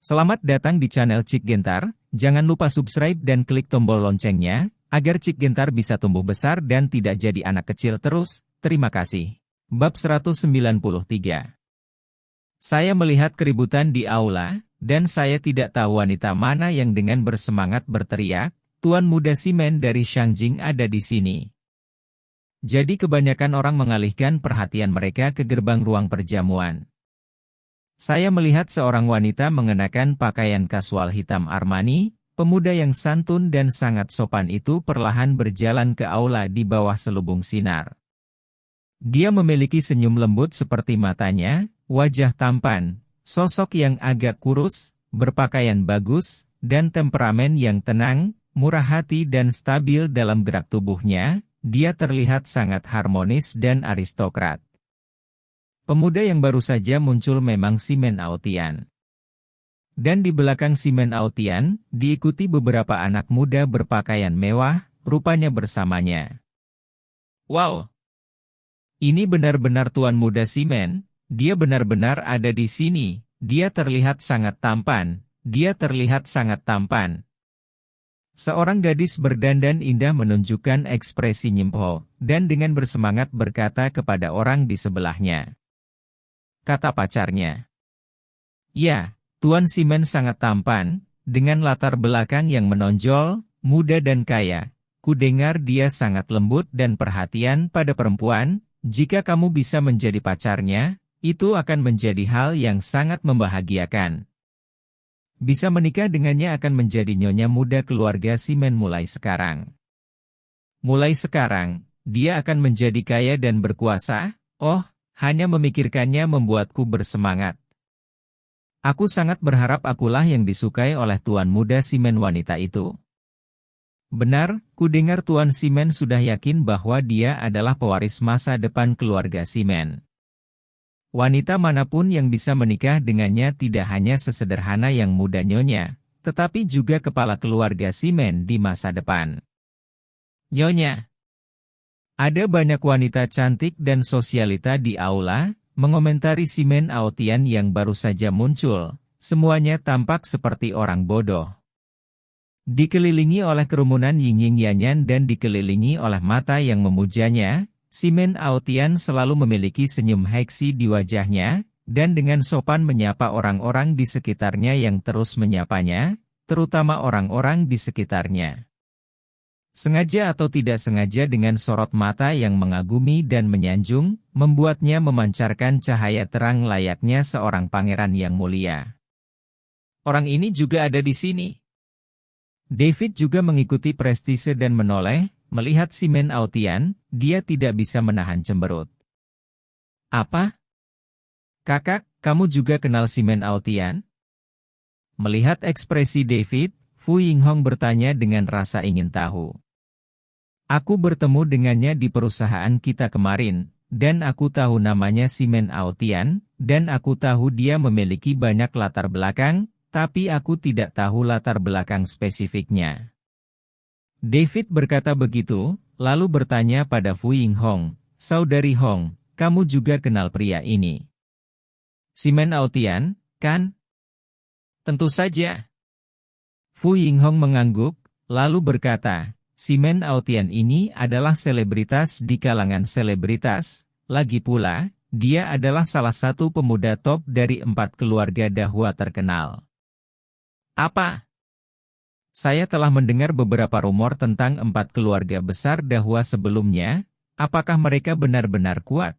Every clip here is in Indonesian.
Selamat datang di channel Cik Gentar, jangan lupa subscribe dan klik tombol loncengnya, agar Cik Gentar bisa tumbuh besar dan tidak jadi anak kecil terus, terima kasih. Bab 193. Saya melihat keributan di aula, dan saya tidak tahu wanita mana yang dengan bersemangat berteriak, Tuan Muda Simen dari Shangjing ada di sini. Jadi kebanyakan orang mengalihkan perhatian mereka ke gerbang ruang perjamuan. Saya melihat seorang wanita mengenakan pakaian kasual hitam Armani, pemuda yang santun dan sangat sopan itu perlahan berjalan ke aula di bawah selubung sinar. Dia memiliki senyum lembut seperti matanya, wajah tampan, sosok yang agak kurus, berpakaian bagus, dan temperamen yang tenang, murah hati dan stabil dalam gerak tubuhnya. Dia terlihat sangat harmonis dan aristokrat. Pemuda yang baru saja muncul memang Simen Aotian. Dan di belakang Simen Aotian, diikuti beberapa anak muda berpakaian mewah, rupanya bersamanya. Wow! Ini benar-benar Tuan Muda Simen, dia benar-benar ada di sini, dia terlihat sangat tampan, Seorang gadis berdandan indah menunjukkan ekspresi nyimpo, dan dengan bersemangat berkata kepada orang di sebelahnya. Kata pacarnya. Ya, Tuan Simen sangat tampan, dengan latar belakang yang menonjol, muda dan kaya. Kudengar dia sangat lembut dan perhatian pada perempuan, jika kamu bisa menjadi pacarnya, itu akan menjadi hal yang sangat membahagiakan. Bisa menikah dengannya akan menjadi nyonya muda keluarga Simen mulai sekarang. Mulai sekarang, dia akan menjadi kaya dan berkuasa, hanya memikirkannya membuatku bersemangat. Aku sangat berharap akulah yang disukai oleh Tuan Muda Simen wanita itu. Benar, kudengar Tuan Simen sudah yakin bahwa dia adalah pewaris masa depan keluarga Simen. Wanita manapun yang bisa menikah dengannya tidak hanya sesederhana yang muda nyonya, tetapi juga kepala keluarga Simen di masa depan. Nyonya. Ada banyak wanita cantik dan sosialita di aula, mengomentari Simen Aotian yang baru saja muncul, semuanya tampak seperti orang bodoh. Dikelilingi oleh kerumunan Ying-Ying Yanyan dan dikelilingi oleh mata yang memujanya, Simen Aotian selalu memiliki senyum heksi di wajahnya, dan dengan sopan menyapa orang-orang di sekitarnya yang terus menyapanya, terutama orang-orang di sekitarnya. Sengaja atau tidak sengaja dengan sorot mata yang mengagumi dan menyanjung, membuatnya memancarkan cahaya terang layaknya seorang pangeran yang mulia. Orang ini juga ada di sini. David juga mengikuti prestise dan menoleh, melihat Simen Aotian, dia tidak bisa menahan cemberut. Apa? Kakak, kamu juga kenal Simen Aotian? Melihat ekspresi David, Fu Yinghong bertanya dengan rasa ingin tahu. Aku bertemu dengannya di perusahaan kita kemarin, dan aku tahu namanya Simen Aotian, dan aku tahu dia memiliki banyak latar belakang, tapi aku tidak tahu latar belakang spesifiknya. David berkata begitu, lalu bertanya pada Fu Yinghong, Saudari Hong, kamu juga kenal pria ini? Simen Aotian, kan? Tentu saja. Fu Yinghong mengangguk, lalu berkata, Simen Aotian ini adalah selebritas di kalangan selebritas, lagi pula, dia adalah salah satu pemuda top dari 4 keluarga Dahua terkenal. Apa? Saya telah mendengar beberapa rumor tentang 4 keluarga besar Dahua sebelumnya, apakah mereka benar-benar kuat?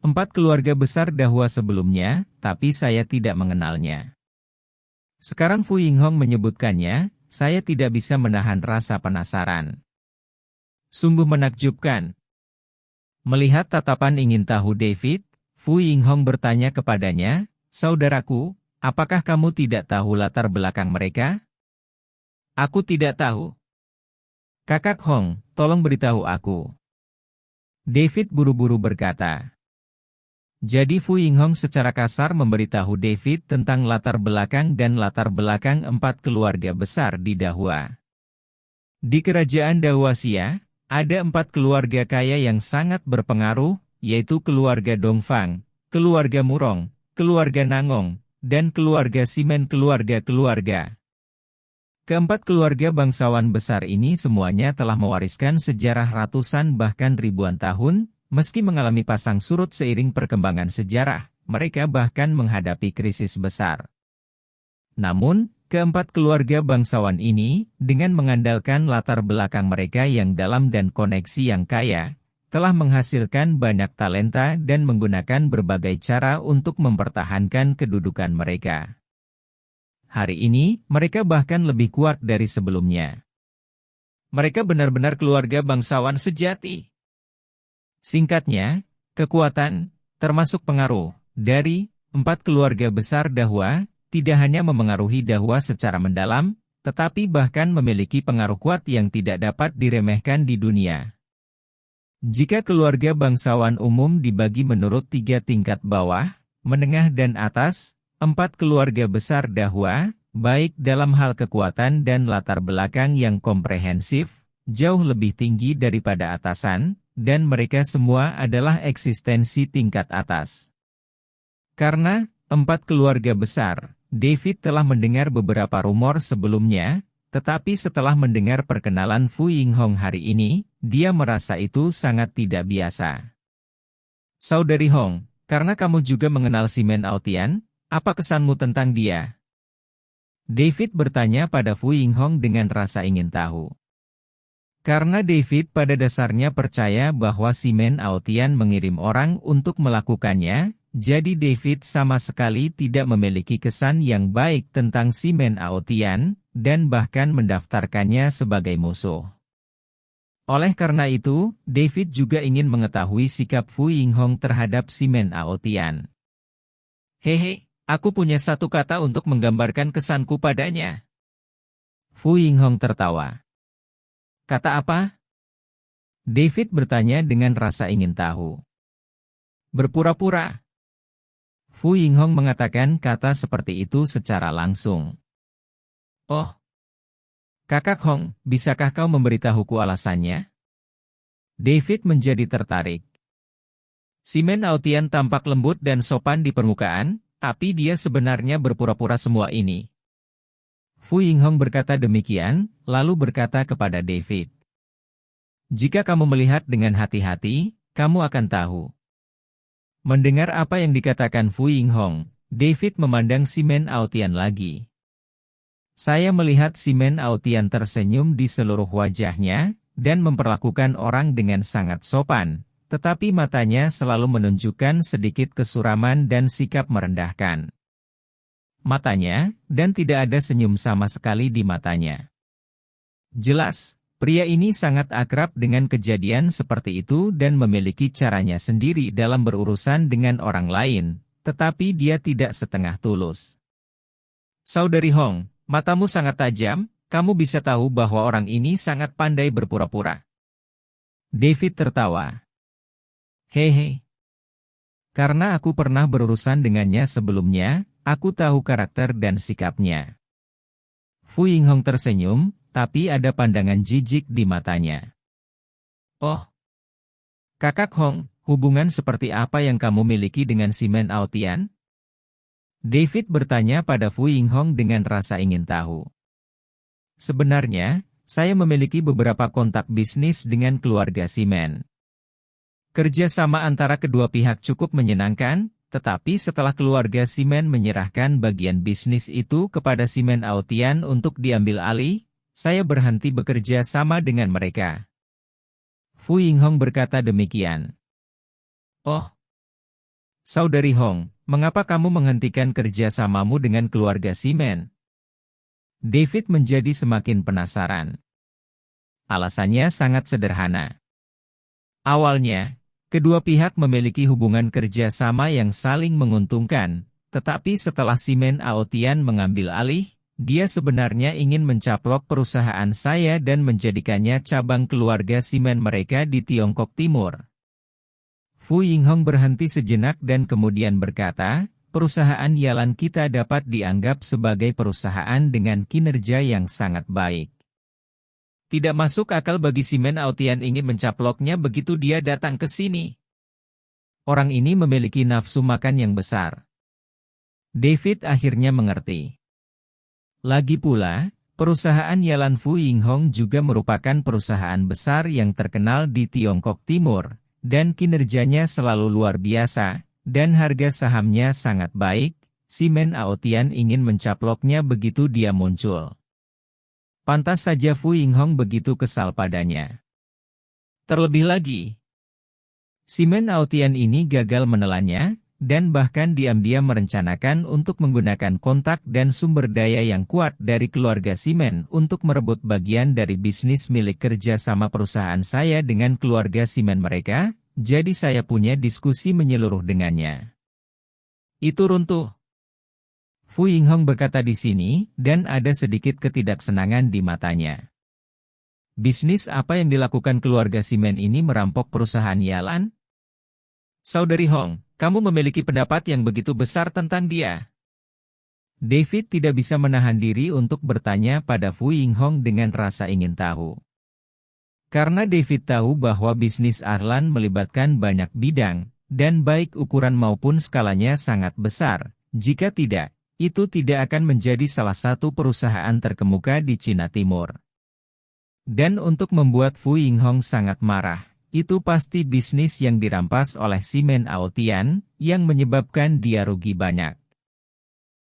4 keluarga besar Dahua sebelumnya, tapi saya tidak mengenalnya. Sekarang Fu Yinghong menyebutkannya, saya tidak bisa menahan rasa penasaran. Sungguh menakjubkan. Melihat tatapan ingin tahu David, Fu Yinghong bertanya kepadanya, Saudaraku, apakah kamu tidak tahu latar belakang mereka? Aku tidak tahu. Kakak Hong, tolong beritahu aku. David buru-buru berkata. Jadi Fu Yinghong secara kasar memberitahu David tentang latar belakang dan latar belakang 4 keluarga besar di Dahua. Di kerajaan Dahuasia, ada 4 keluarga kaya yang sangat berpengaruh, yaitu keluarga Dongfang, keluarga Murong, keluarga Nangong, dan keluarga Simen keluarga-keluarga. Keempat keluarga bangsawan besar ini semuanya telah mewariskan sejarah ratusan bahkan ribuan tahun, meski mengalami pasang surut seiring perkembangan sejarah, mereka bahkan menghadapi krisis besar. Namun, keempat keluarga bangsawan ini, dengan mengandalkan latar belakang mereka yang dalam dan koneksi yang kaya, telah menghasilkan banyak talenta dan menggunakan berbagai cara untuk mempertahankan kedudukan mereka. Hari ini, mereka bahkan lebih kuat dari sebelumnya. Mereka benar-benar keluarga bangsawan sejati. Singkatnya, kekuatan, termasuk pengaruh, dari empat keluarga besar Dahua, tidak hanya memengaruhi Dahua secara mendalam, tetapi bahkan memiliki pengaruh kuat yang tidak dapat diremehkan di dunia. Jika keluarga bangsawan umum dibagi menurut 3 tingkat bawah, menengah dan atas, 4 keluarga besar Dahua, baik dalam hal kekuatan dan latar belakang yang komprehensif, jauh lebih tinggi daripada atasan, dan mereka semua adalah eksistensi tingkat atas. Karena 4 keluarga besar, David telah mendengar beberapa rumor sebelumnya, tetapi setelah mendengar perkenalan Fu Yinghong hari ini, dia merasa itu sangat tidak biasa. Saudari Hong, karena kamu juga mengenal Simen Aotian, apa kesanmu tentang dia? David bertanya pada Fu Yinghong dengan rasa ingin tahu. Karena David pada dasarnya percaya bahwa Simen Aotian mengirim orang untuk melakukannya, jadi David sama sekali tidak memiliki kesan yang baik tentang Simen Aotian, dan bahkan mendaftarkannya sebagai musuh. Oleh karena itu, David juga ingin mengetahui sikap Fu Yinghong terhadap Simen Aotian. Hehe. Aku punya satu kata untuk menggambarkan kesanku padanya. Fu Yinghong tertawa. Kata apa? David bertanya dengan rasa ingin tahu. Berpura-pura. Fu Yinghong mengatakan kata seperti itu secara langsung. Oh. Kakak Hong, bisakah kau memberitahuku alasannya? David menjadi tertarik. Simen Aotian tampak lembut dan sopan di permukaan, tapi dia sebenarnya berpura-pura semua ini. Fu Yinghong berkata demikian, lalu berkata kepada David. Jika kamu melihat dengan hati-hati, kamu akan tahu. Mendengar apa yang dikatakan Fu Yinghong, David memandang Simen Aotian lagi. Saya melihat Simen Aotian tersenyum di seluruh wajahnya, dan memperlakukan orang dengan sangat sopan. Tetapi matanya selalu menunjukkan sedikit kesuraman dan sikap merendahkan. Matanya, dan tidak ada senyum sama sekali di matanya. Jelas, pria ini sangat akrab dengan kejadian seperti itu dan memiliki caranya sendiri dalam berurusan dengan orang lain, tetapi dia tidak setengah tulus. Saudari Hong, matamu sangat tajam, kamu bisa tahu bahwa orang ini sangat pandai berpura-pura. David tertawa. Hehe. Karena aku pernah berurusan dengannya sebelumnya, aku tahu karakter dan sikapnya. Fu Yinghong tersenyum, tapi ada pandangan jijik di matanya. Oh. Kakak Hong, hubungan seperti apa yang kamu miliki dengan Simen Aotian? David bertanya pada Fu Yinghong dengan rasa ingin tahu. Sebenarnya, saya memiliki beberapa kontak bisnis dengan keluarga Simen. Kerjasama antara kedua pihak cukup menyenangkan, tetapi setelah keluarga Simen menyerahkan bagian bisnis itu kepada Simen Aotian untuk diambil alih, saya berhenti bekerja sama dengan mereka. Fu Yinghong berkata demikian. Oh. Saudari Hong, mengapa kamu menghentikan kerjasamamu dengan keluarga Simen? David menjadi semakin penasaran. Alasannya sangat sederhana. Awalnya, kedua pihak memiliki hubungan kerja sama yang saling menguntungkan, tetapi setelah Simen Aotian mengambil alih, dia sebenarnya ingin mencaplok perusahaan saya dan menjadikannya cabang keluarga Simen mereka di Tiongkok Timur. Fu Yinghong berhenti sejenak dan kemudian berkata, perusahaan Yalan kita dapat dianggap sebagai perusahaan dengan kinerja yang sangat baik. Tidak masuk akal bagi Simen Aotian ingin mencaploknya begitu dia datang ke sini. Orang ini memiliki nafsu makan yang besar. David akhirnya mengerti. Lagi pula, perusahaan Yalan Fu Yinghong juga merupakan perusahaan besar yang terkenal di Tiongkok Timur, dan kinerjanya selalu luar biasa, dan harga sahamnya sangat baik. Simen Aotian ingin mencaploknya begitu dia muncul. Pantas saja Fu Yinghong begitu kesal padanya. Terlebih lagi, Simen Aotian ini gagal menelannya, dan bahkan diam-diam merencanakan untuk menggunakan kontak dan sumber daya yang kuat dari keluarga Simen untuk merebut bagian dari bisnis milik kerja sama perusahaan saya dengan keluarga Simen mereka, jadi saya punya diskusi menyeluruh dengannya. Itu runtuh. Fu Yinghong berkata di sini, dan ada sedikit ketidaksenangan di matanya. Bisnis apa yang dilakukan keluarga Simen ini merampok perusahaan Yalan? Saudari Hong, kamu memiliki pendapat yang begitu besar tentang dia. David tidak bisa menahan diri untuk bertanya pada Fu Yinghong dengan rasa ingin tahu. Karena David tahu bahwa bisnis Arlan melibatkan banyak bidang, dan baik ukuran maupun skalanya sangat besar. Jika tidak, itu tidak akan menjadi salah satu perusahaan terkemuka di Cina Timur. Dan untuk membuat Fu Yinghong sangat marah, itu pasti bisnis yang dirampas oleh Simen Aotian, yang menyebabkan dia rugi banyak.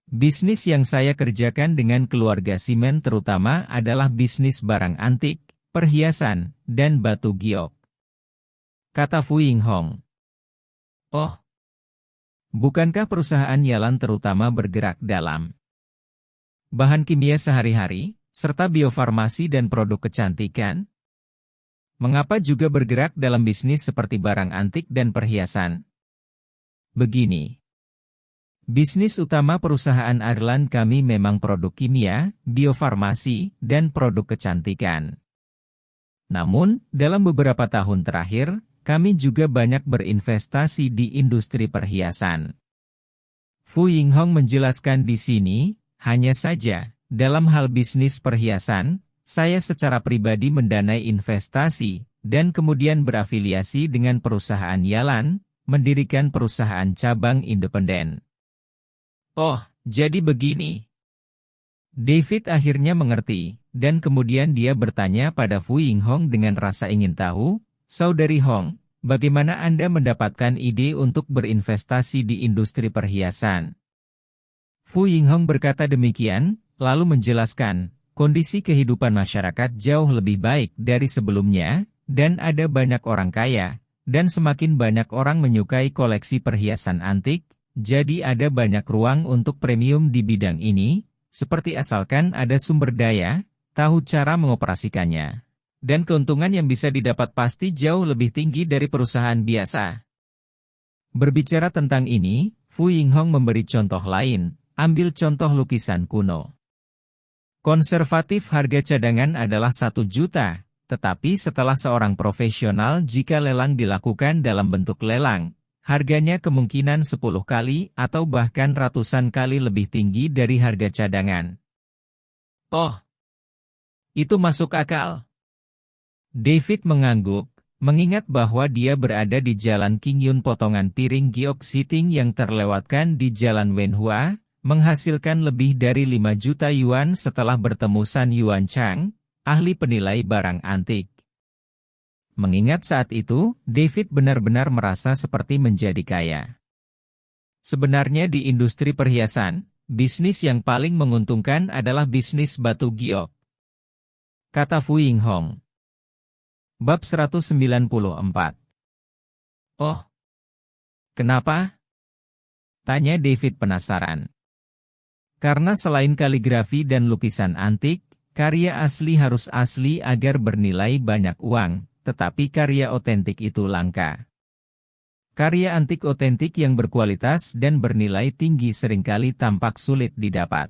Bisnis yang saya kerjakan dengan keluarga Simen terutama adalah bisnis barang antik, perhiasan, dan batu giok, kata Fu Yinghong. Oh, bukankah perusahaan Yalan terutama bergerak dalam bahan kimia sehari-hari, serta biofarmasi dan produk kecantikan? Mengapa juga bergerak dalam bisnis seperti barang antik dan perhiasan? Begini. Bisnis utama perusahaan Arlan kami memang produk kimia, biofarmasi, dan produk kecantikan. Namun, dalam beberapa tahun terakhir, kami juga banyak berinvestasi di industri perhiasan. Fu Yinghong menjelaskan di sini, hanya saja, dalam hal bisnis perhiasan, saya secara pribadi mendanai investasi, dan kemudian berafiliasi dengan perusahaan Yalan, mendirikan perusahaan cabang independen. Oh, jadi begini. David akhirnya mengerti, dan kemudian dia bertanya pada Fu Yinghong dengan rasa ingin tahu, Saudari Hong, bagaimana Anda mendapatkan ide untuk berinvestasi di industri perhiasan? Fu Yinghong berkata demikian, lalu menjelaskan, kondisi kehidupan masyarakat jauh lebih baik dari sebelumnya, dan ada banyak orang kaya, dan semakin banyak orang menyukai koleksi perhiasan antik, jadi ada banyak ruang untuk premium di bidang ini, seperti asalkan ada sumber daya, tahu cara mengoperasikannya. Dan keuntungan yang bisa didapat pasti jauh lebih tinggi dari perusahaan biasa. Berbicara tentang ini, Fu Yinghong memberi contoh lain, ambil contoh lukisan kuno. Konservatif harga cadangan adalah 1 juta, tetapi setelah seorang profesional jika lelang dilakukan dalam bentuk lelang, harganya kemungkinan 10 kali atau bahkan ratusan kali lebih tinggi dari harga cadangan. Oh, itu masuk akal. David mengangguk, mengingat bahwa dia berada di Jalan Qingyun potongan piring giok Siting yang terlewatkan di Jalan Wenhua, menghasilkan lebih dari 5 juta yuan setelah bertemu San Yuan Chang, ahli penilai barang antik. Mengingat saat itu, David benar-benar merasa seperti menjadi kaya. Sebenarnya di industri perhiasan, bisnis yang paling menguntungkan adalah bisnis batu giok, kata Fu Yinghong. Bab 194. Oh, kenapa? Tanya David penasaran. Karena selain kaligrafi dan lukisan antik, karya asli harus asli agar bernilai banyak uang, tetapi karya otentik itu langka. Karya antik otentik yang berkualitas dan bernilai tinggi seringkali tampak sulit didapat.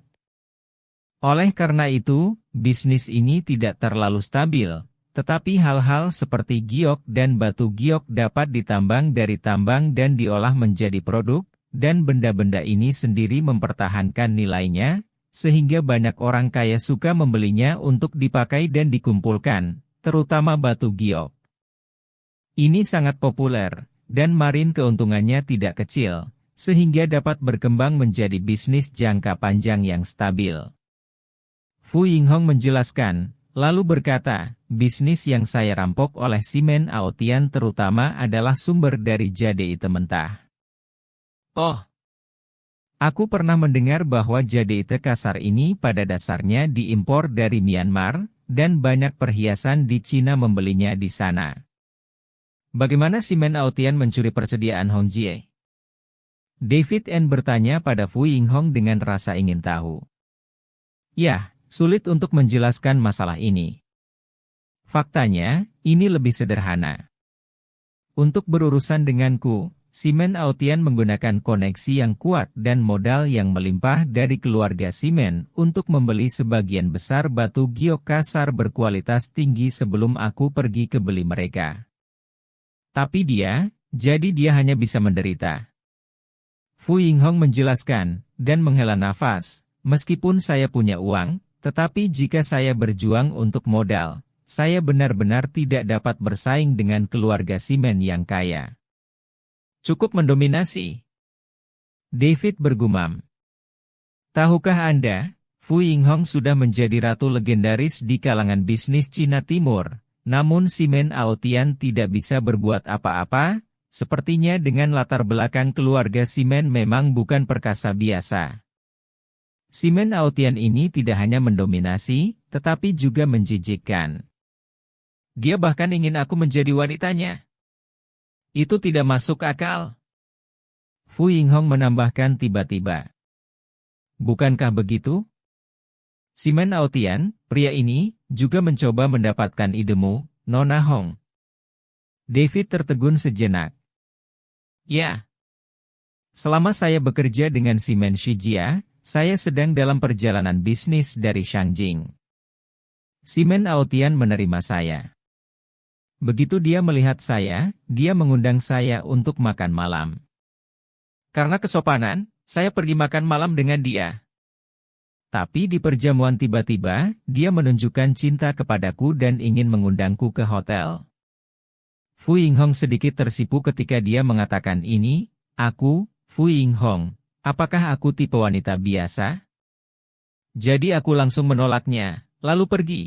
Oleh karena itu, bisnis ini tidak terlalu stabil. Tetapi hal-hal seperti giok dan batu giok dapat ditambang dari tambang dan diolah menjadi produk, dan benda-benda ini sendiri mempertahankan nilainya, sehingga banyak orang kaya suka membelinya untuk dipakai dan dikumpulkan, terutama batu giok. Ini sangat populer, dan margin keuntungannya tidak kecil, sehingga dapat berkembang menjadi bisnis jangka panjang yang stabil. Fu Yinghong menjelaskan, lalu berkata, bisnis yang saya rampok oleh Simen Aotian terutama adalah sumber dari jade mentah. Oh, aku pernah mendengar bahwa jade kasar ini pada dasarnya diimpor dari Myanmar, dan banyak perhiasan di Cina membelinya di sana. Bagaimana Simen Aotian mencuri persediaan Hong Jie? David N. bertanya pada Fu Yinghong dengan rasa ingin tahu. Ya, sulit untuk menjelaskan masalah ini. Faktanya, ini lebih sederhana. Untuk berurusan denganku, Simen Aotian menggunakan koneksi yang kuat dan modal yang melimpah dari keluarga Simen untuk membeli sebagian besar batu giok kasar berkualitas tinggi sebelum aku pergi ke beli mereka. Tapi jadi dia hanya bisa menderita. Fu Yinghong menjelaskan, dan menghela nafas, meskipun saya punya uang, tetapi jika saya berjuang untuk modal, saya benar-benar tidak dapat bersaing dengan keluarga Simen yang kaya. Cukup mendominasi. David bergumam. Tahukah Anda, Fu Yinghong sudah menjadi ratu legendaris di kalangan bisnis Cina Timur, namun Simen Aotian tidak bisa berbuat apa-apa. Sepertinya dengan latar belakang keluarga Simen memang bukan perkasa biasa. Simen Aotian ini tidak hanya mendominasi, tetapi juga menjijikkan. Dia bahkan ingin aku menjadi wanitanya. Itu tidak masuk akal. Fu Yinghong menambahkan tiba-tiba. Bukankah begitu? Simen Aotian, pria ini, juga mencoba mendapatkan idemu, Nona Hong. David tertegun sejenak. Ya. Selama saya bekerja dengan Simen Shijia, saya sedang dalam perjalanan bisnis dari Shangjing. Simen Aotian menerima saya. Begitu dia melihat saya, dia mengundang saya untuk makan malam. Karena kesopanan, saya pergi makan malam dengan dia. Tapi di perjamuan tiba-tiba, dia menunjukkan cinta kepadaku dan ingin mengundangku ke hotel. Fu Yinghong sedikit tersipu ketika dia mengatakan ini, aku, Fu Yinghong, apakah aku tipe wanita biasa? Jadi aku langsung menolaknya, lalu pergi.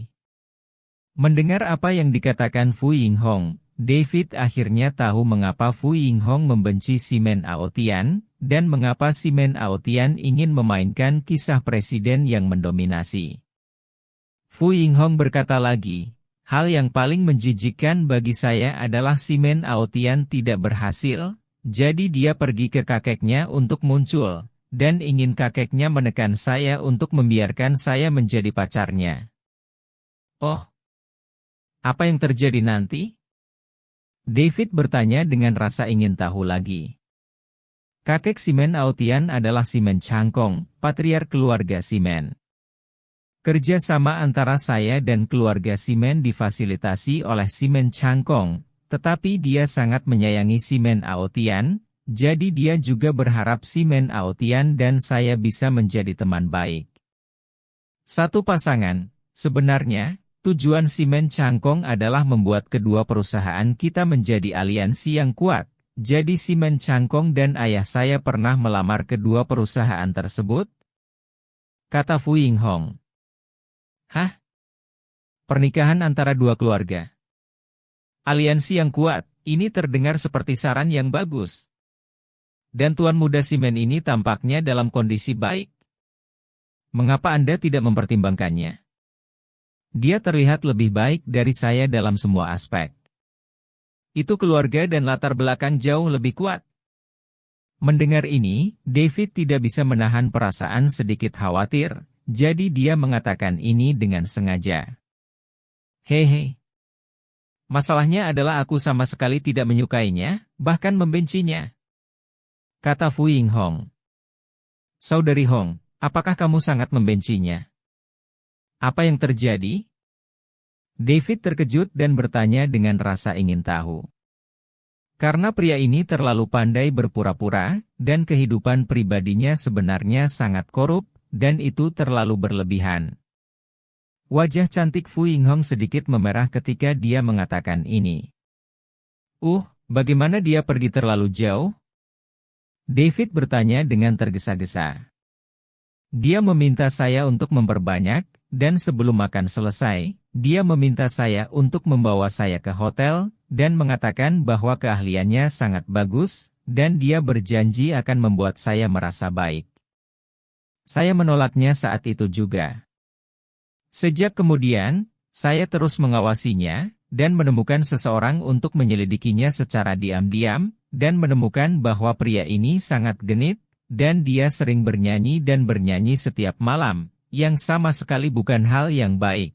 Mendengar apa yang dikatakan Fu Yinghong, David akhirnya tahu mengapa Fu Yinghong membenci Simen Aotian, dan mengapa Simen Aotian ingin memainkan kisah presiden yang mendominasi. Fu Yinghong berkata lagi, hal yang paling menjijikkan bagi saya adalah Simen Aotian tidak berhasil, jadi dia pergi ke kakeknya untuk muncul, dan ingin kakeknya menekan saya untuk membiarkan saya menjadi pacarnya. Oh, apa yang terjadi nanti? David bertanya dengan rasa ingin tahu lagi. Kakek Simen Aotian adalah Simen Changkong, patriark keluarga Simen. Kerja sama antara saya dan keluarga Simen difasilitasi oleh Simen Changkong, tetapi dia sangat menyayangi Simen Aotian, jadi dia juga berharap Simen Aotian dan saya bisa menjadi teman baik. Satu pasangan, sebenarnya, tujuan Simen Changkong adalah membuat kedua perusahaan kita menjadi aliansi yang kuat, jadi Simen Changkong dan ayah saya pernah melamar kedua perusahaan tersebut? Kata Fu Yinghong. Hah? Pernikahan antara dua keluarga. Aliansi yang kuat, ini terdengar seperti saran yang bagus. Dan tuan muda Simen ini tampaknya dalam kondisi baik. Mengapa Anda tidak mempertimbangkannya? Dia terlihat lebih baik dari saya dalam semua aspek. Itu keluarga dan latar belakang jauh lebih kuat. Mendengar ini, David tidak bisa menahan perasaan sedikit khawatir. Jadi dia mengatakan ini dengan sengaja. Hehe. Masalahnya adalah aku sama sekali tidak menyukainya, bahkan membencinya. Kata Fu Yinghong. Saudari Hong, apakah kamu sangat membencinya? Apa yang terjadi? David terkejut dan bertanya dengan rasa ingin tahu. Karena pria ini terlalu pandai berpura-pura, dan kehidupan pribadinya sebenarnya sangat korup, dan itu terlalu berlebihan. Wajah cantik Fu Yinghong sedikit memerah ketika dia mengatakan ini. Bagaimana dia pergi terlalu jauh? David bertanya dengan tergesa-gesa. Dia meminta saya untuk memperbanyak, dan sebelum makan selesai, dia meminta saya untuk membawa saya ke hotel, dan mengatakan bahwa keahliannya sangat bagus, dan dia berjanji akan membuat saya merasa baik. Saya menolaknya saat itu juga. Sejak kemudian, saya terus mengawasinya, dan menemukan seseorang untuk menyelidikinya secara diam-diam, dan menemukan bahwa pria ini sangat genit, dan dia sering bernyanyi dan bernyanyi setiap malam, yang sama sekali bukan hal yang baik.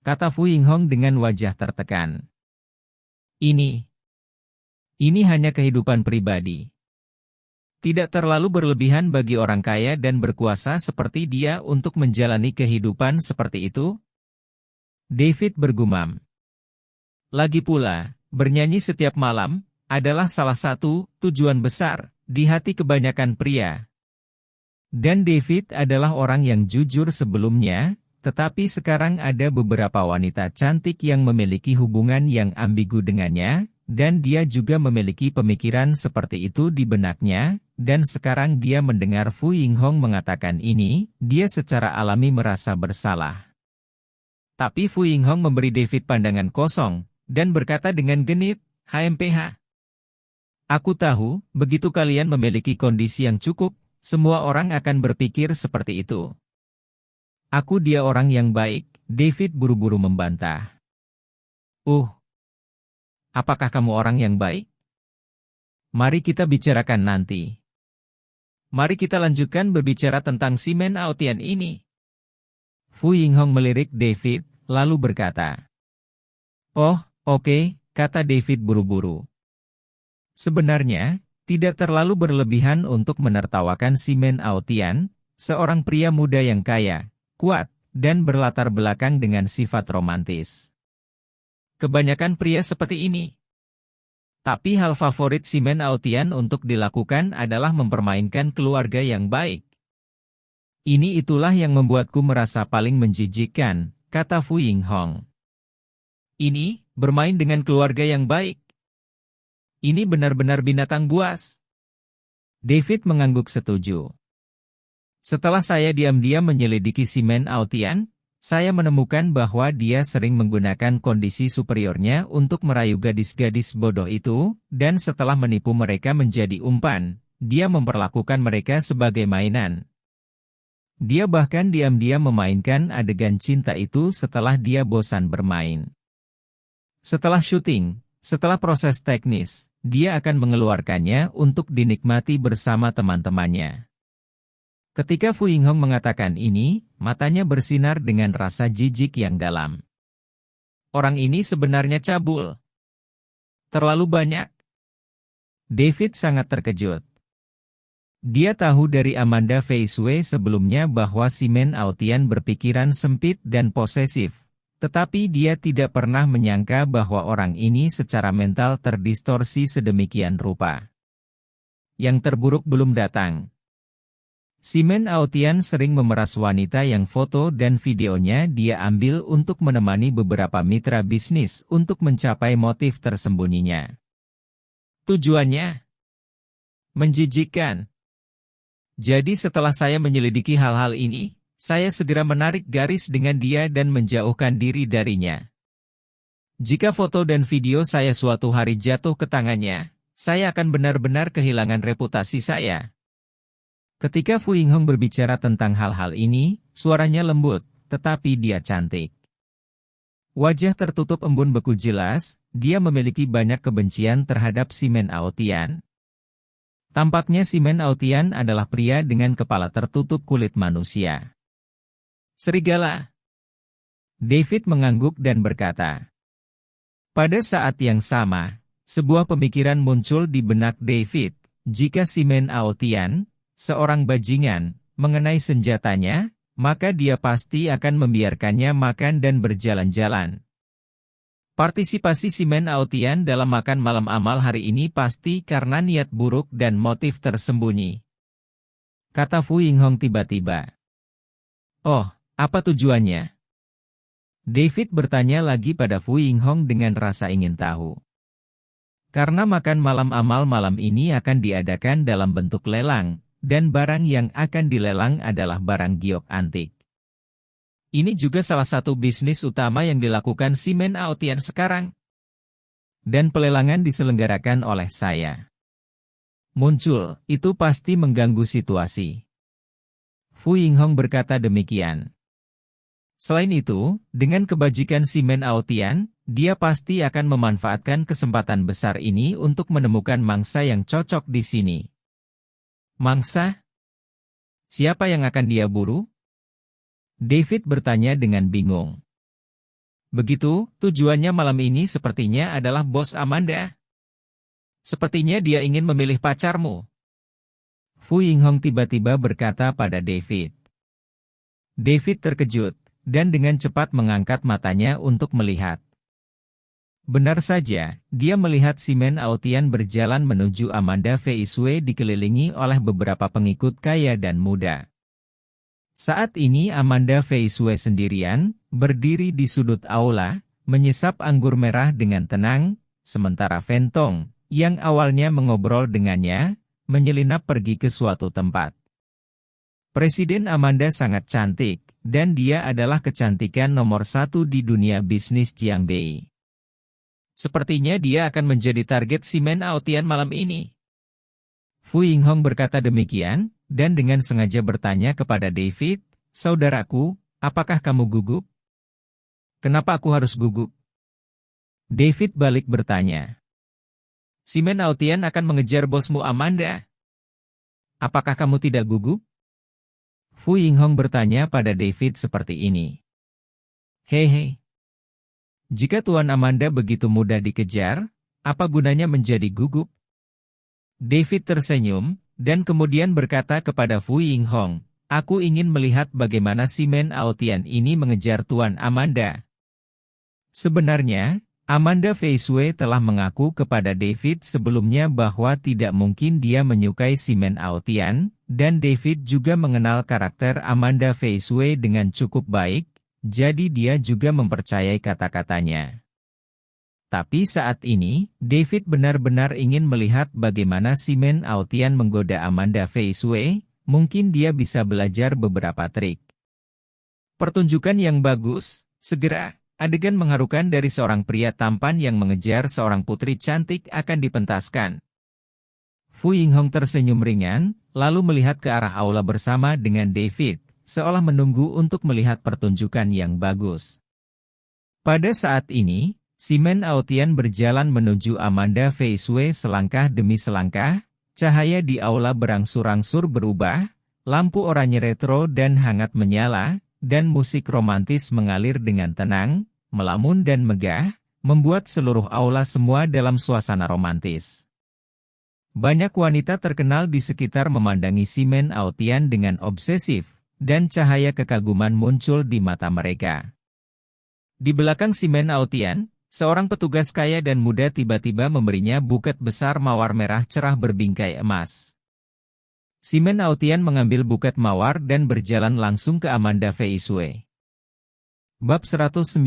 Kata Fu Yinghong dengan wajah tertekan. Ini hanya kehidupan pribadi. Tidak terlalu berlebihan bagi orang kaya dan berkuasa seperti dia untuk menjalani kehidupan seperti itu? David bergumam. Lagi pula, bernyanyi setiap malam adalah salah satu tujuan besar di hati kebanyakan pria. Dan David adalah orang yang jujur sebelumnya, tetapi sekarang ada beberapa wanita cantik yang memiliki hubungan yang ambigu dengannya, dan dia juga memiliki pemikiran seperti itu di benaknya, dan sekarang dia mendengar Fu Yinghong mengatakan ini, dia secara alami merasa bersalah. Tapi Fu Yinghong memberi David pandangan kosong, dan berkata dengan genit, HMPH. Aku tahu, begitu kalian memiliki kondisi yang cukup, semua orang akan berpikir seperti itu. Aku dia orang yang baik, David buru-buru membantah. Apakah kamu orang yang baik? Mari kita bicarakan nanti. Mari kita lanjutkan berbicara tentang si Men Aotian ini. Fu Yinghong melirik David, lalu berkata. Oh, oke, kata David buru-buru. Sebenarnya, tidak terlalu berlebihan untuk menertawakan si Men Aotian, seorang pria muda yang kaya, kuat, dan berlatar belakang dengan sifat romantis. Kebanyakan pria seperti ini. Tapi hal favorit si Men Aotian untuk dilakukan adalah mempermainkan keluarga yang baik. Itulah yang membuatku merasa paling menjijikkan, kata Fu Yinghong. Ini, bermain dengan keluarga yang baik. Ini benar-benar binatang buas. David mengangguk setuju. Setelah saya diam-diam menyelidiki si Men Aotian, saya menemukan bahwa dia sering menggunakan kondisi superiornya untuk merayu gadis-gadis bodoh itu, dan setelah menipu mereka menjadi umpan, dia memperlakukan mereka sebagai mainan. Dia bahkan diam-diam memainkan adegan cinta itu setelah dia bosan bermain. Setelah syuting, setelah proses teknis, dia akan mengeluarkannya untuk dinikmati bersama teman-temannya. Ketika Fu Yinghong mengatakan ini, matanya bersinar dengan rasa jijik yang dalam. Orang ini sebenarnya cabul. Terlalu banyak. David sangat terkejut. Dia tahu dari Amanda Fei Sui sebelumnya bahwa si Men Aotian berpikiran sempit dan posesif, tetapi dia tidak pernah menyangka bahwa orang ini secara mental terdistorsi sedemikian rupa. Yang terburuk belum datang. Si Men Aotian sering memeras wanita yang foto dan videonya dia ambil untuk menemani beberapa mitra bisnis untuk mencapai motif tersembunyinya. Tujuannya menjijikkan. Jadi setelah saya menyelidiki hal-hal ini, saya segera menarik garis dengan dia dan menjauhkan diri darinya. Jika foto dan video saya suatu hari jatuh ke tangannya, saya akan benar-benar kehilangan reputasi saya. Ketika Fu Yinghong berbicara tentang hal-hal ini, suaranya lembut, tetapi dia cantik. Wajah tertutup embun beku jelas, dia memiliki banyak kebencian terhadap si Men Aotian. Tampaknya si Men Aotian adalah pria dengan kepala tertutup kulit manusia. Serigala. David mengangguk dan berkata. Pada saat yang sama, sebuah pemikiran muncul di benak David, jika si Men Aotian, seorang bajingan, mengenai senjatanya, maka dia pasti akan membiarkannya makan dan berjalan-jalan. Partisipasi si Men Aotian dalam makan malam amal hari ini pasti karena niat buruk dan motif tersembunyi. Kata Fu Yinghong tiba-tiba. Oh, apa tujuannya? David bertanya lagi pada Fu Yinghong dengan rasa ingin tahu. Karena makan malam amal malam ini akan diadakan dalam bentuk lelang, dan barang yang akan dilelang adalah barang giok antik. Ini juga salah satu bisnis utama yang dilakukan Simen Aotian sekarang. Dan pelelangan diselenggarakan oleh saya. Muncul, itu pasti mengganggu situasi. Fu Yinghong berkata demikian. Selain itu, dengan kebajikan Simen Aotian, dia pasti akan memanfaatkan kesempatan besar ini untuk menemukan mangsa yang cocok di sini. Mangsa? Siapa yang akan dia buru? David bertanya dengan bingung. Begitu, tujuannya malam ini sepertinya adalah bos Amanda. Sepertinya dia ingin memilih pacarmu. Fu Yinghong tiba-tiba berkata pada David. David terkejut, dan dengan cepat mengangkat matanya untuk melihat. Benar saja, dia melihat Simen Aotian berjalan menuju Amanda Feisue dikelilingi oleh beberapa pengikut kaya dan muda. Saat ini Amanda Feisue sendirian, berdiri di sudut aula, menyesap anggur merah dengan tenang, sementara Fentong, yang awalnya mengobrol dengannya, menyelinap pergi ke suatu tempat. Presiden Amanda sangat cantik, dan dia adalah kecantikan nomor 1 di dunia bisnis Jiangbei. Sepertinya dia akan menjadi target Simen Aotian malam ini. Fu Yinghong berkata demikian, dan dengan sengaja bertanya kepada David, saudaraku, apakah kamu gugup? Kenapa aku harus gugup? David balik bertanya. Simen Aotian akan mengejar bosmu Amanda. Apakah kamu tidak gugup? Fu Yinghong bertanya pada David seperti ini. Hehe. Jika Tuan Amanda begitu mudah dikejar, apa gunanya menjadi gugup? David tersenyum, dan kemudian berkata kepada Fu Yinghong, aku ingin melihat bagaimana Simen Aotian ini mengejar Tuan Amanda. Sebenarnya, Amanda Feisue telah mengaku kepada David sebelumnya bahwa tidak mungkin dia menyukai Simen Aotian, dan David juga mengenal karakter Amanda Feisue dengan cukup baik, jadi dia juga mempercayai kata-katanya. Tapi saat ini, David benar-benar ingin melihat bagaimana Simen Aotian menggoda Amanda Feisue, mungkin dia bisa belajar beberapa trik. Pertunjukan yang bagus, segera. Adegan mengharukan dari seorang pria tampan yang mengejar seorang putri cantik akan dipentaskan. Fu Yinghong tersenyum ringan, lalu melihat ke arah aula bersama dengan David, seolah menunggu untuk melihat pertunjukan yang bagus. Pada saat ini, Simen Aotian berjalan menuju Amanda Feisue selangkah demi selangkah, cahaya di aula berangsur-angsur berubah, lampu oranye retro dan hangat menyala, dan musik romantis mengalir dengan tenang, melamun dan megah, membuat seluruh aula semua dalam suasana romantis. Banyak wanita terkenal di sekitar memandangi Simen Aotian dengan obsesif, dan cahaya kekaguman muncul di mata mereka. Di belakang Simen Aotian, seorang petugas kaya dan muda tiba-tiba memberinya buket besar mawar merah cerah berbingkai emas. Simen Aotian mengambil buket mawar dan berjalan langsung ke Amanda Feisue. Bab 195.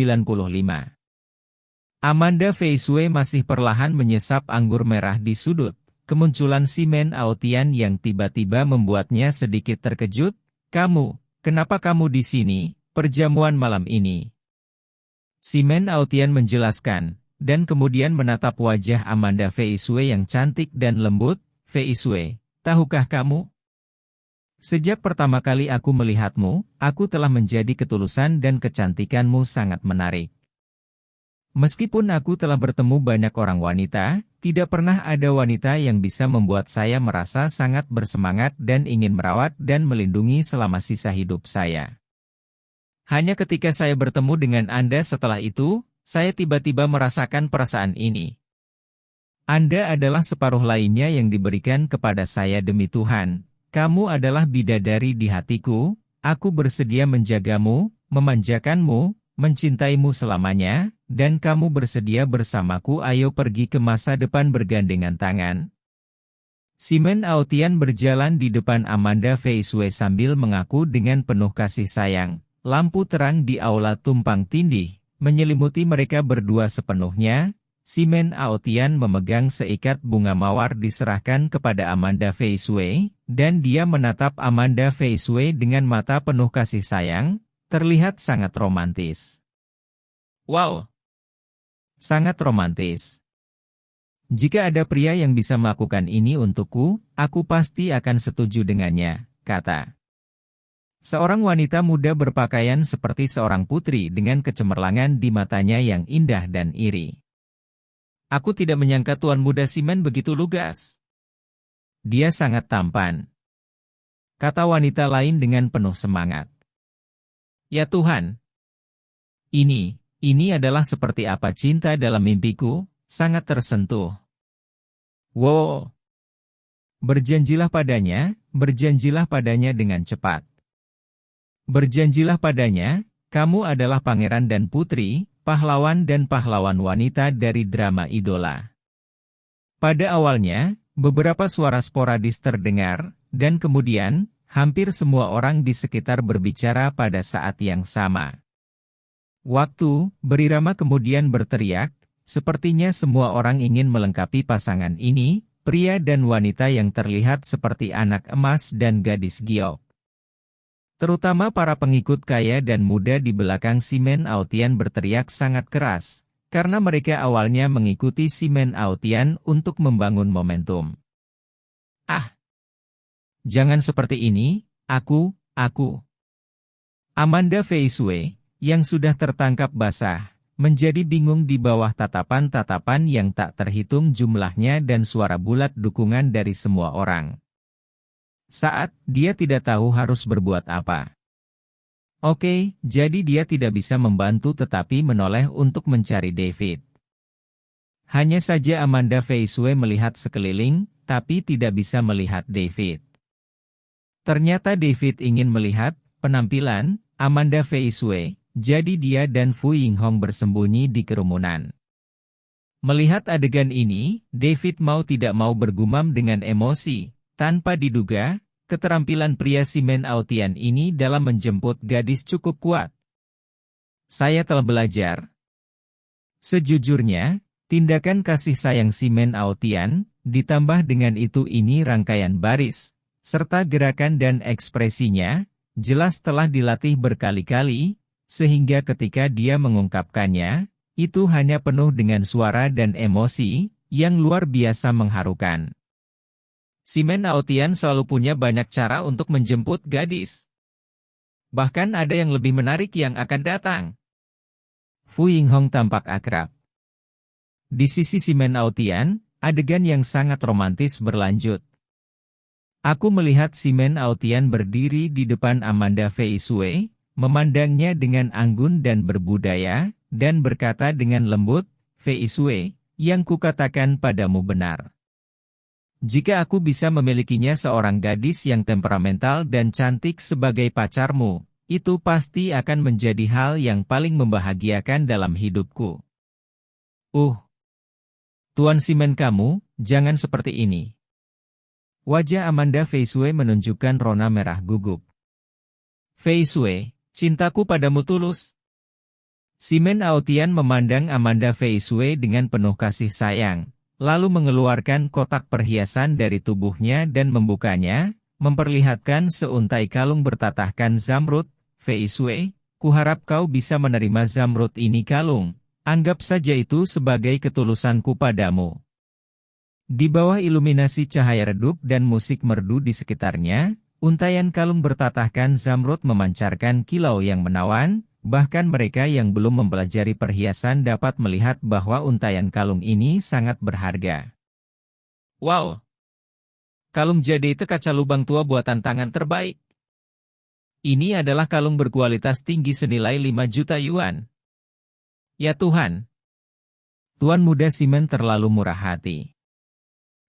Amanda Feisue masih perlahan menyesap anggur merah di sudut. Kemunculan Simen Aotian yang tiba-tiba membuatnya sedikit terkejut. Kenapa kamu di sini, perjamuan malam ini? Simen Aotian menjelaskan, dan kemudian menatap wajah Amanda Feisue yang cantik dan lembut. Feisue, tahukah kamu? Sejak pertama kali aku melihatmu, aku telah menjadi ketulusan dan kecantikanmu sangat menarik. Meskipun aku telah bertemu banyak orang wanita, tidak pernah ada wanita yang bisa membuat saya merasa sangat bersemangat dan ingin merawat dan melindungi selama sisa hidup saya. Hanya ketika saya bertemu dengan Anda setelah itu, saya tiba-tiba merasakan perasaan ini. Anda adalah separuh lainnya yang diberikan kepada saya demi Tuhan. Kamu adalah bidadari di hatiku, aku bersedia menjagamu, memanjakanmu, mencintaimu selamanya, dan kamu bersedia bersamaku. Ayo pergi ke masa depan bergandengan tangan. Simen Aotian berjalan di depan Amanda Feisue sambil mengaku dengan penuh kasih sayang. Lampu terang di aula tumpang tindih, menyelimuti mereka berdua sepenuhnya. Simen Aotian memegang seikat bunga mawar diserahkan kepada Amanda Fei Shui, dan dia menatap Amanda Fei Shui dengan mata penuh kasih sayang, terlihat sangat romantis. Wow! Sangat romantis. Jika ada pria yang bisa melakukan ini untukku, aku pasti akan setuju dengannya, kata. Seorang wanita muda berpakaian seperti seorang putri dengan kecemerlangan di matanya yang indah dan iri. Aku tidak menyangka tuan muda Simen begitu lugas. Dia sangat tampan, kata wanita lain dengan penuh semangat. Ya Tuhan, ini adalah seperti apa cinta dalam mimpiku, sangat tersentuh. Wow! Berjanjilah padanya dengan cepat. Berjanjilah padanya, kamu adalah pangeran dan putri, pahlawan dan pahlawan wanita dari drama idola. Pada awalnya, beberapa suara sporadis terdengar, dan kemudian, hampir semua orang di sekitar berbicara pada saat yang sama. Waktu berirama kemudian berteriak, sepertinya semua orang ingin melengkapi pasangan ini, pria dan wanita yang terlihat seperti anak emas dan gadis giok. Terutama para pengikut kaya dan muda di belakang Simen Aotian berteriak sangat keras, karena mereka awalnya mengikuti Simen Aotian untuk membangun momentum. Ah! Jangan seperti ini, aku. Amanda Fei Shui, yang sudah tertangkap basah, menjadi bingung di bawah tatapan-tatapan yang tak terhitung jumlahnya dan suara bulat dukungan dari semua orang. Saat dia tidak tahu harus berbuat apa. Oke, jadi dia tidak bisa membantu tetapi menoleh untuk mencari David. Hanya saja Amanda Fei Shui melihat sekeliling, tapi tidak bisa melihat David. Ternyata David ingin melihat penampilan Amanda Fei Shui, jadi dia dan Fu Yinghong bersembunyi di kerumunan. Melihat adegan ini, David mau tidak mau bergumam dengan emosi. Tanpa diduga, keterampilan pria Simen Aotian ini dalam menjemput gadis cukup kuat. Saya telah belajar. Sejujurnya, tindakan kasih sayang Simen Aotian, ditambah dengan ini rangkaian baris, serta gerakan dan ekspresinya, jelas telah dilatih berkali-kali, sehingga ketika dia mengungkapkannya, itu hanya penuh dengan suara dan emosi, yang luar biasa mengharukan. Simen Aotian selalu punya banyak cara untuk menjemput gadis. Bahkan ada yang lebih menarik yang akan datang. Fu Yinghong tampak akrab. Di sisi Simen Aotian, adegan yang sangat romantis berlanjut. Aku melihat Simen Aotian berdiri di depan Amanda Fei Shui, memandangnya dengan anggun dan berbudaya, dan berkata dengan lembut, Fei Shui, yang kukatakan padamu benar. Jika aku bisa memilikinya seorang gadis yang temperamental dan cantik sebagai pacarmu, itu pasti akan menjadi hal yang paling membahagiakan dalam hidupku. Tuan Simen kamu, jangan seperti ini. Wajah Amanda Fei Shui menunjukkan rona merah gugup. Fei Shui, cintaku padamu tulus. Simen Aotian memandang Amanda Fei Shui dengan penuh kasih sayang. Lalu mengeluarkan kotak perhiasan dari tubuhnya dan membukanya, memperlihatkan seuntai kalung bertatahkan zamrud. Fei Shui, kuharap kau bisa menerima zamrud ini kalung, anggap saja itu sebagai ketulusanku padamu. Di bawah iluminasi cahaya redup dan musik merdu di sekitarnya, untaian kalung bertatahkan zamrud memancarkan kilau yang menawan. Bahkan mereka yang belum mempelajari perhiasan dapat melihat bahwa untaian kalung ini sangat berharga. Wow! Kalung jade itu kaca lubang tua buatan tangan terbaik. Ini adalah kalung berkualitas tinggi senilai 5 juta yuan. Ya Tuhan! Tuan muda Simen terlalu murah hati.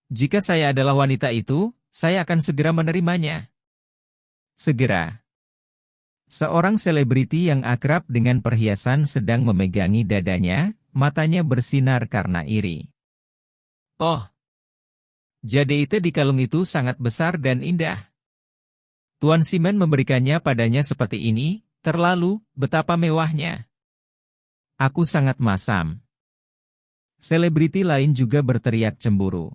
Jika saya adalah wanita itu, saya akan segera menerimanya. Segera. Seorang selebriti yang akrab dengan perhiasan sedang memegangi dadanya, matanya bersinar karena iri. Oh, jade itu di kalung itu sangat besar dan indah. Tuan Simen memberikannya padanya seperti ini, terlalu, betapa mewahnya. Aku sangat masam. Selebriti lain juga berteriak cemburu.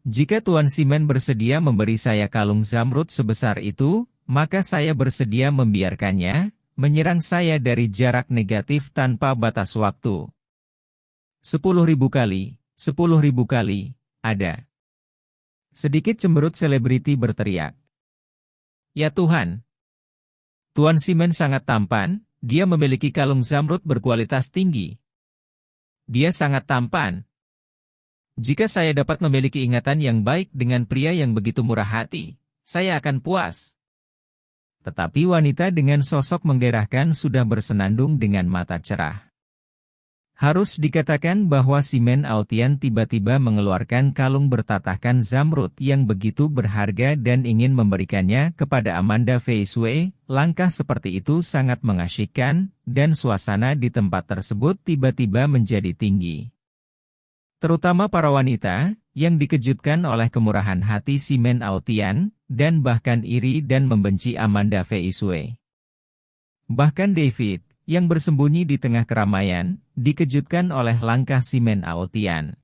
Jika Tuan Simen bersedia memberi saya kalung zamrud sebesar itu, maka saya bersedia membiarkannya menyerang saya dari jarak negatif tanpa batas waktu. 10.000 kali, 10.000 kali, ada. Sedikit cemberut selebriti berteriak. Ya Tuhan! Tuan Simen sangat tampan, dia memiliki kalung zamrud berkualitas tinggi. Dia sangat tampan. Jika saya dapat memiliki ingatan yang baik dengan pria yang begitu murah hati, saya akan puas. Tetapi wanita dengan sosok menggairahkan sudah bersenandung dengan mata cerah. Harus dikatakan bahwa Simen Aotian tiba-tiba mengeluarkan kalung bertatahkan zamrud yang begitu berharga dan ingin memberikannya kepada Amanda Fei Shui. Langkah seperti itu sangat mengasyikkan, dan suasana di tempat tersebut tiba-tiba menjadi tinggi. Terutama para wanita, yang dikejutkan oleh kemurahan hati Simen Aotian, dan bahkan iri dan membenci Amanda Fei Shui. Bahkan David, yang bersembunyi di tengah keramaian, dikejutkan oleh langkah Simen Aotian.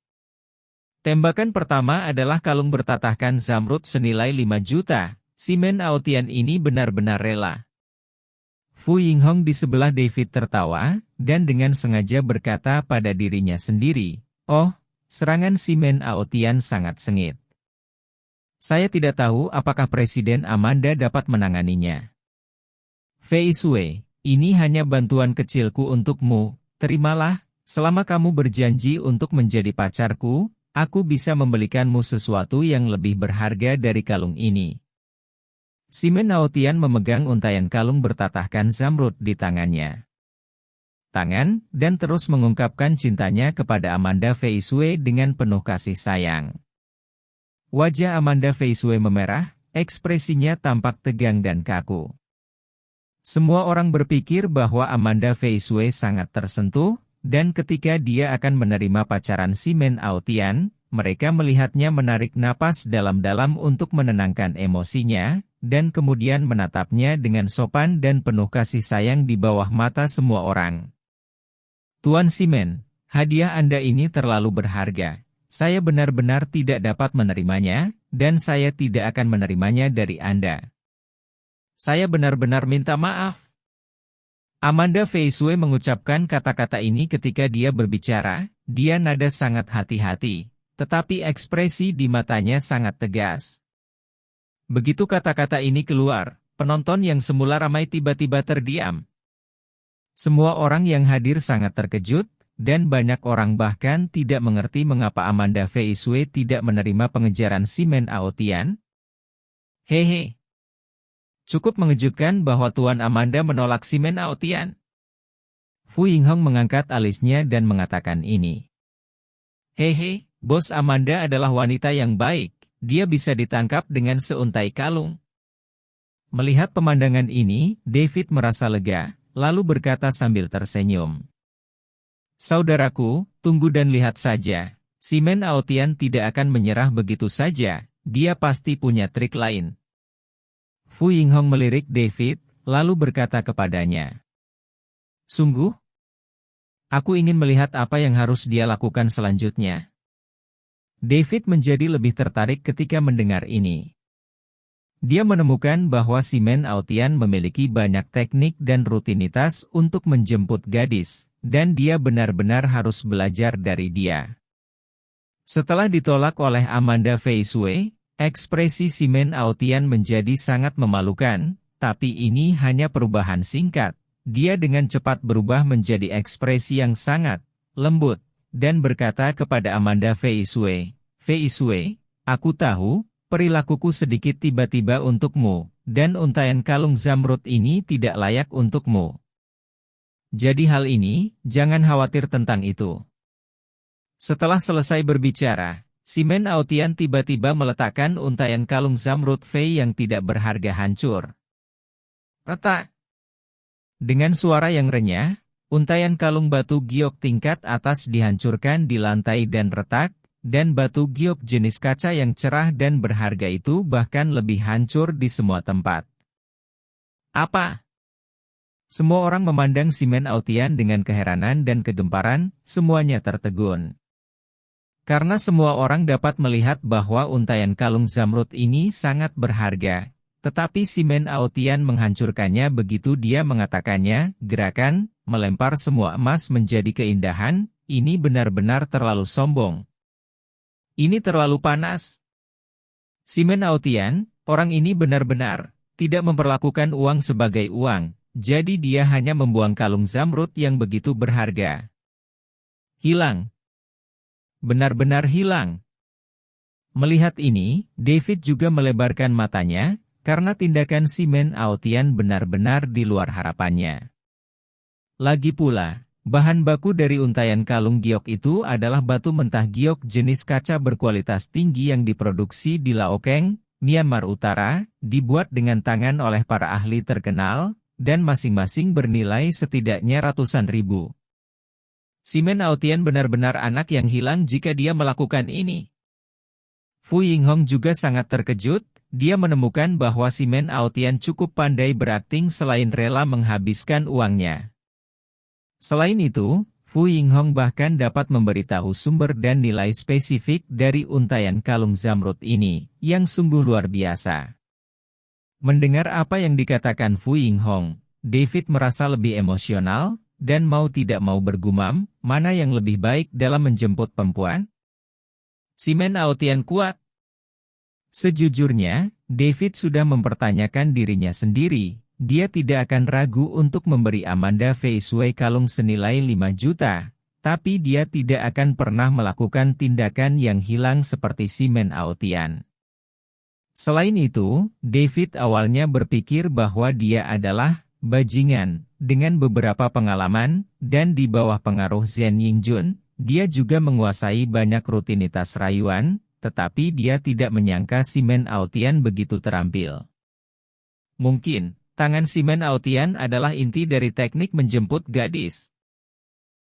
Tembakan pertama adalah kalung bertatahkan zamrud senilai 5 juta. Simen Aotian ini benar-benar rela. Fu Yinghong di sebelah David tertawa, dan dengan sengaja berkata pada dirinya sendiri, "Oh, serangan Simen Aotian sangat sengit. Saya tidak tahu apakah Presiden Amanda dapat menanganinya. Fei Shui, ini hanya bantuan kecilku untukmu, terimalah, selama kamu berjanji untuk menjadi pacarku, aku bisa membelikanmu sesuatu yang lebih berharga dari kalung ini." Simen Aotian memegang untaian kalung bertatahkan zamrud di tangannya. Dan terus mengungkapkan cintanya kepada Amanda Fei Shui dengan penuh kasih sayang. Wajah Amanda Fei Shui memerah, ekspresinya tampak tegang dan kaku. Semua orang berpikir bahwa Amanda Fei Shui sangat tersentuh, dan ketika dia akan menerima pacaran Simen Aotian, mereka melihatnya menarik napas dalam-dalam untuk menenangkan emosinya, dan kemudian menatapnya dengan sopan dan penuh kasih sayang di bawah mata semua orang. Tuan Simen, hadiah Anda ini terlalu berharga. Saya benar-benar tidak dapat menerimanya, dan saya tidak akan menerimanya dari Anda. Saya benar-benar minta maaf. Amanda Fei Shui mengucapkan kata-kata ini ketika dia berbicara, dia nada sangat hati-hati, tetapi ekspresi di matanya sangat tegas. Begitu kata-kata ini keluar, penonton yang semula ramai tiba-tiba terdiam. Semua orang yang hadir sangat terkejut, dan banyak orang bahkan tidak mengerti mengapa Amanda Fei Shui tidak menerima pengejaran Simen Aotian. Hehe. Cukup mengejutkan bahwa Tuan Amanda menolak Simen Aotian. Fu Yinghong mengangkat alisnya dan mengatakan ini. Hehe, Bos Amanda adalah wanita yang baik, dia bisa ditangkap dengan seuntai kalung. Melihat pemandangan ini, David merasa lega, lalu berkata sambil tersenyum. Saudaraku, tunggu dan lihat saja. Simen Aotian tidak akan menyerah begitu saja, dia pasti punya trik lain. Fu Yinghong melirik David, lalu berkata kepadanya. Sungguh? Aku ingin melihat apa yang harus dia lakukan selanjutnya. David menjadi lebih tertarik ketika mendengar ini. Dia menemukan bahwa Simen Aotian memiliki banyak teknik dan rutinitas untuk menjemput gadis, dan dia benar-benar harus belajar dari dia. Setelah ditolak oleh Amanda Fei Shui, ekspresi Simen Aotian menjadi sangat memalukan, tapi ini hanya perubahan singkat. Dia dengan cepat berubah menjadi ekspresi yang sangat lembut, dan berkata kepada Amanda Fei Shui, Fei Shui, aku tahu, perilakuku sedikit tiba-tiba untukmu, dan untaian kalung zamrud ini tidak layak untukmu. Jadi hal ini, jangan khawatir tentang itu. Setelah selesai berbicara, Simen Aotian tiba-tiba meletakkan untaian kalung zamrud Fei yang tidak berharga hancur. Retak. Dengan suara yang renyah, untaian kalung batu giok tingkat atas dihancurkan di lantai dan retak, dan batu giok jenis kaca yang cerah dan berharga itu bahkan lebih hancur di semua tempat. Apa? Semua orang memandang si Men Aotian dengan keheranan dan kegemparan, semuanya tertegun. Karena semua orang dapat melihat bahwa untaian kalung zamrud ini sangat berharga. Tetapi si Men Aotian menghancurkannya begitu dia mengatakannya, gerakan, melempar semua emas menjadi keindahan, ini benar-benar terlalu sombong. Ini terlalu panas. Si Men Aotian, orang ini benar-benar tidak memperlakukan uang sebagai uang, jadi dia hanya membuang kalung zamrud yang begitu berharga. Hilang. Benar-benar hilang. Melihat ini, David juga melebarkan matanya, karena tindakan si Men Aotian benar-benar di luar harapannya. Lagi pula, bahan baku dari untaian kalung giok itu adalah batu mentah giok jenis kaca berkualitas tinggi yang diproduksi di Laokeng, Myanmar Utara, dibuat dengan tangan oleh para ahli terkenal, dan masing-masing bernilai setidaknya ratusan ribu. Si Men Aotian benar-benar anak yang hilang jika dia melakukan ini. Fu Yinghong juga sangat terkejut, dia menemukan bahwa si Men Aotian cukup pandai berakting selain rela menghabiskan uangnya. Selain itu, Fu Yinghong bahkan dapat memberitahu sumber dan nilai spesifik dari untaian kalung zamrud ini, yang sungguh luar biasa. Mendengar apa yang dikatakan Fu Yinghong, David merasa lebih emosional, dan mau tidak mau bergumam, mana yang lebih baik dalam menjemput perempuan? Si Men Aotian kuat. Sejujurnya, David sudah mempertanyakan dirinya sendiri, dia tidak akan ragu untuk memberi Amanda Fei Shui kalung senilai 5 juta, tapi dia tidak akan pernah melakukan tindakan yang hilang seperti si Men Aotian. Selain itu, David awalnya berpikir bahwa dia adalah bajingan, dengan beberapa pengalaman, dan di bawah pengaruh Zhen Yingjun, dia juga menguasai banyak rutinitas rayuan, tetapi dia tidak menyangka si Men Aotian begitu terampil. Mungkin, tangan si Men Aotian adalah inti dari teknik menjemput gadis.